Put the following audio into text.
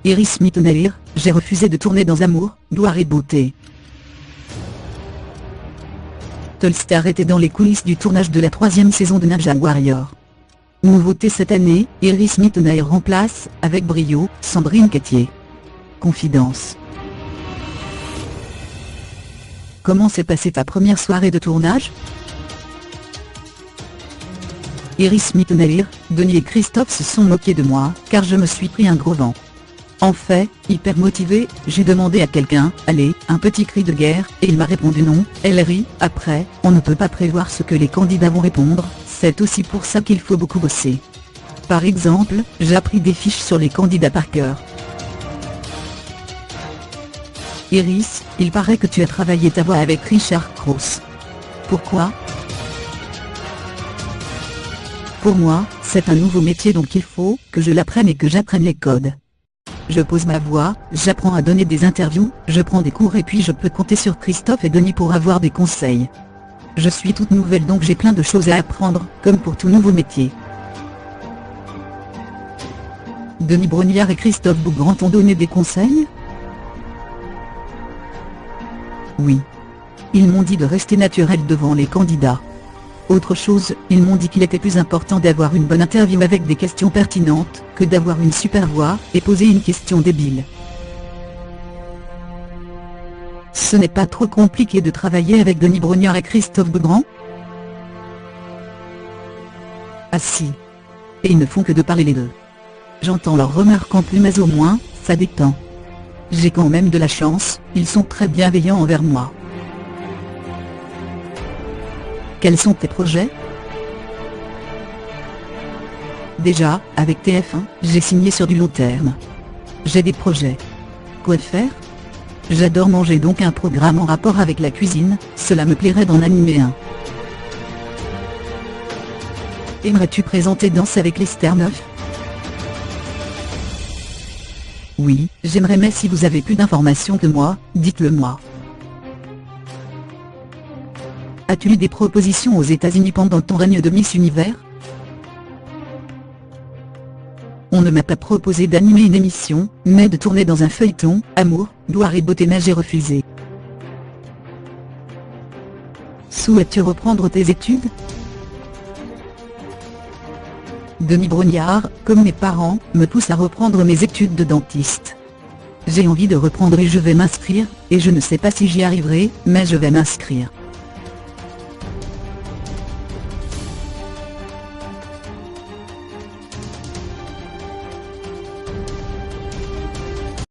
Iris Mittenaere, j'ai refusé de tourner dans Amour, Gloire et Beauté. Tolstar était dans les coulisses du tournage de la 3e saison de Ninja Warrior. Nouveauté cette année, Iris Mittenaere remplace, avec brio, Sandrine Quétier. Confidence. Comment s'est passée ta première soirée de tournage? Iris Mittenaere, Denis et Christophe se sont moqués de moi, car je me suis pris un gros vent. En fait, hyper motivé, j'ai demandé à quelqu'un, allez, un petit cri de guerre, et il m'a répondu non, elle rit. Après, on ne peut pas prévoir ce que les candidats vont répondre, c'est aussi pour ça qu'il faut beaucoup bosser. Par exemple, j'ai appris des fiches sur les candidats par cœur. Iris, il paraît que tu as travaillé ta voix avec Richard Cross. Pourquoi? Pour moi, c'est un nouveau métier donc il faut que je l'apprenne et que j'apprenne les codes. Je pose ma voix, j'apprends à donner des interviews, je prends des cours et puis je peux compter sur Christophe et Denis pour avoir des conseils. Je suis toute nouvelle donc j'ai plein de choses à apprendre, comme pour tout nouveau métier. Denis Brognard et Christophe Beaugrand t'ont donné des conseils? Oui. Ils m'ont dit de rester naturel devant les candidats. Autre chose, ils m'ont dit qu'il était plus important d'avoir une bonne interview avec des questions pertinentes, que d'avoir une super voix, et poser une question débile. Ce n'est pas trop compliqué de travailler avec Denis Brognard et Christophe Beaugrand? Ah si. Et ils ne font que de parler les deux. J'entends leurs remarques en plus mais au moins, ça détend. J'ai quand même de la chance, ils sont très bienveillants envers moi. Quels sont tes projets? Déjà, avec TF1, j'ai signé sur du long terme. J'ai des projets. Quoi faire? J'adore manger donc un programme en rapport avec la cuisine, cela me plairait d'en animer un. Aimerais-tu présenter Danse avec les stars 9? Oui, j'aimerais mais si vous avez plus d'informations que moi, dites-le moi. As-tu eu des propositions aux États-Unis pendant ton règne de Miss Univers? On ne m'a pas proposé d'animer une émission, mais de tourner dans un feuilleton, Amour, Gloire et Beauté mais j'ai refusé. Souhaites-tu reprendre tes études? Denis Brognard, comme mes parents, me pousse à reprendre mes études de dentiste. J'ai envie de reprendre et je vais m'inscrire, et je ne sais pas si j'y arriverai, mais je vais m'inscrire.